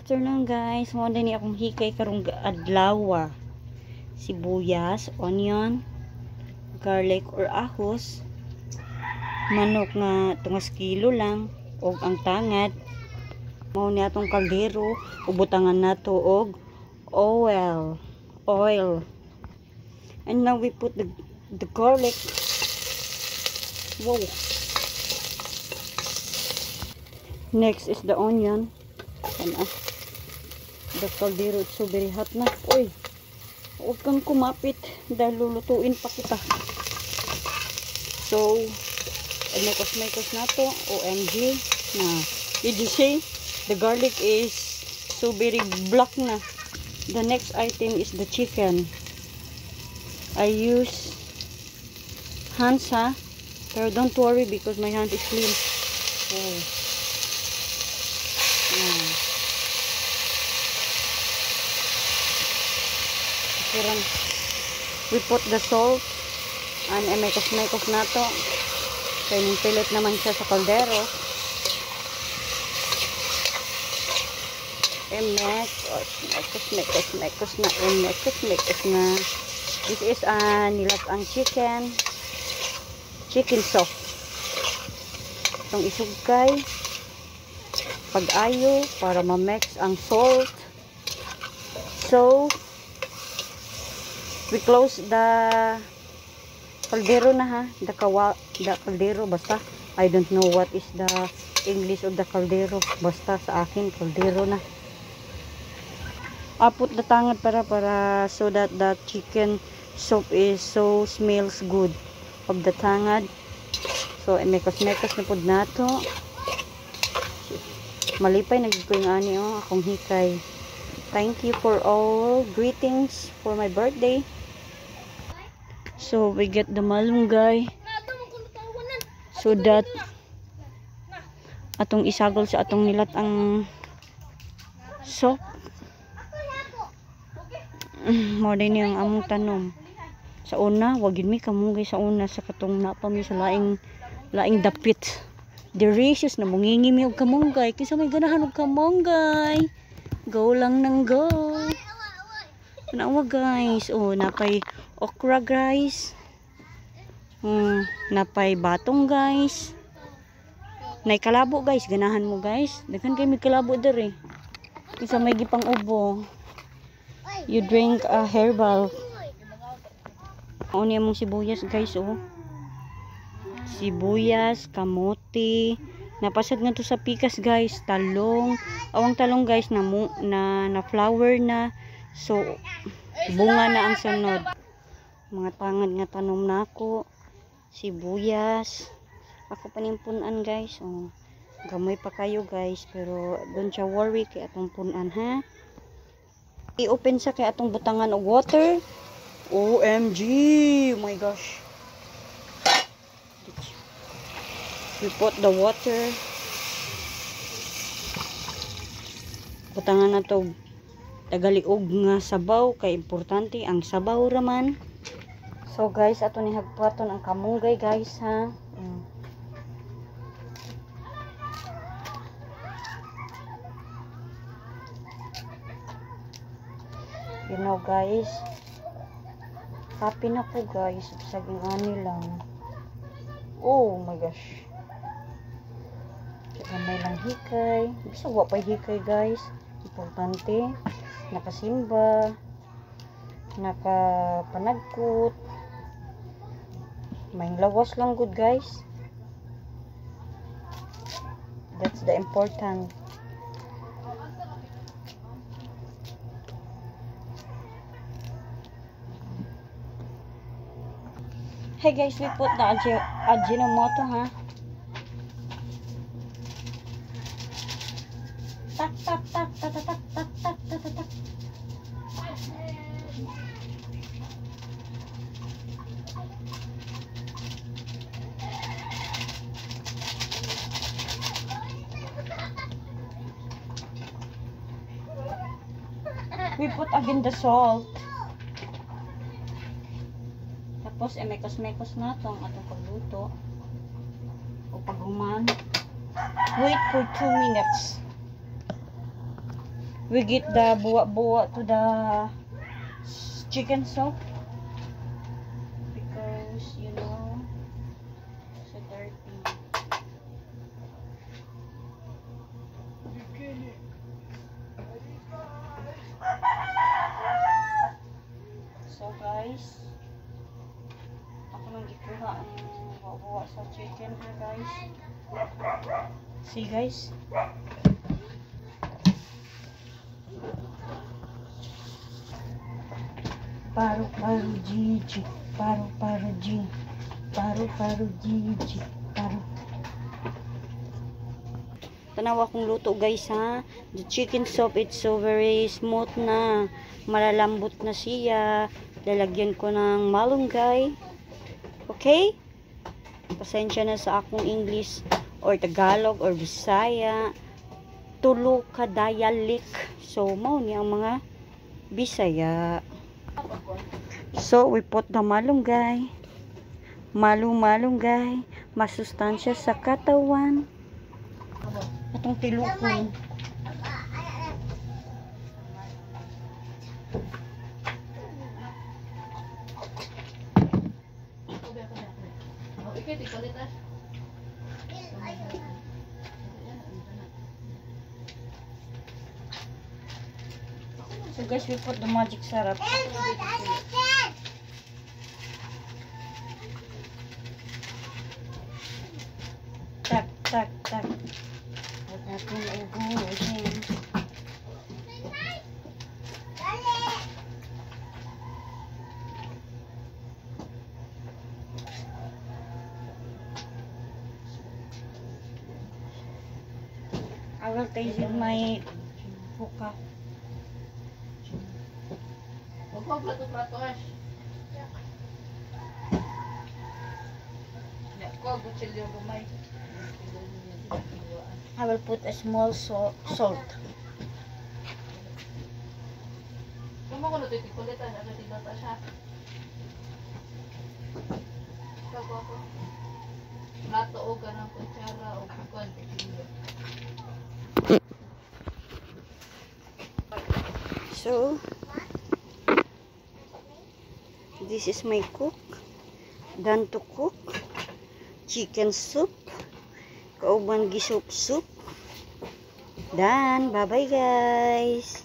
Afternoon guys, mo din akong hikay karong adlaw. Sibuyas, onion, garlic or ahos, manok nga tungas kilo lang og ang tangad. Mao ni atong kaldero, ubutangan nato og oil. And now we put the garlic. Wow. Next is the onion. The caldero, it's so very hot na. Uy, huwag kang kumapit dahil lulutuin pa kita. So, mekos na to. OMG na. Did you see? The garlic is so very black na. The next item is the chicken. I use hands pero don't worry because my hand is clean. Oh. We put the salt and mekos na to kaya pilit naman siya sa kaldero. Mekos na. This is nilatang chicken sauce. Itong isugkay pag-ayo para ma-mix ang salt. So we close the caldero na the caldero, basta I don't know what is the English of the caldero, basta sa akin caldero na. I put the tangad para so that the chicken soup is so smells good of the tangad. So mekos na pud nato. Malipay nagig ko yung ani akong hikay. Thank you for all greetings for my birthday. So we get the malunggay so that atong isagol sa atong nilat ang soup. Mo din yung among tanom. Sa una, wagin mi kamunggay sa una sa katong napami sa laing dapit. Delicious na mungingi mi og kamunggay. Kinsa may ganahan og kamunggay. Go lang nang go. Nawa guys. Oh, napay okra guys. Napay batong guys. Nay kalabo guys, ganahan mo guys. Daghan kay may kalabo dere. Kinsa may gipang ubo. You drink a herbal. Ano mong sibuyas guys sibuyas, kamote. Napasad nga to sa pikas guys, talong. Awang talong guys na flower na. So bunga na ang sunod. Mga tangad nga tanom nako. Sibuyas. Ako panimpunan guys. Gamay pa kayo guys, pero don't you worry kay atong punan I-open sa kay atong butangan og water. OMG! Oh my gosh. We put the water. Butangan na to tagaliog nga sabaw kay importante ang sabaw raman. So guys, ato ni hagpaton ang kamunggay guys You know guys, happy na po guys, saging ani lang. Oh my gosh. May lang hikay. Bisa wa pa hikay guys. Importante. Nakasimba. Nakapanagkot. May lawas lang good guys. That's the important. Hey guys, we put the Ajinomoto Tak. We put again the salt. Tapos mekos na tong atong pagluto o paghuman. Wait for 2 minutes. we get the buwa-buwa to the chicken soup because you know so dirty. So guys, ako nang gikuha ang buwa sa chicken ha guys. See guys. Paru-paru Gigi, paru-paru G, paru-paru Gigi, paru. Tanaw akong luto guys ha. The chicken soup, it's so very smooth na. Malalambot na siya. Lalagyan ko ng malunggay. Okay? Pasensya na sa akong English or Tagalog or Bisaya. Tulo ka dialect. So, mao ni ang mga Bisaya. So, we put the malunggay. Malunggay. Masustansya sa katawan. Itong tilukon. So guys, we put the magic syrup. Tak, tak, tak. Huwag natin ubusin. I will taste in my hookah. Huwag mo plato-plato ash. Huwag mo chilyo gumay. I will put a small salt. Kung mo ko natitikulitan, ano tinata siya. Ikaw ako. Plato o ganang kutsara o kukuan. So, this is my cook. Done to cook. Chicken soup. Kauban gisoup soup. Done. Bye-bye guys.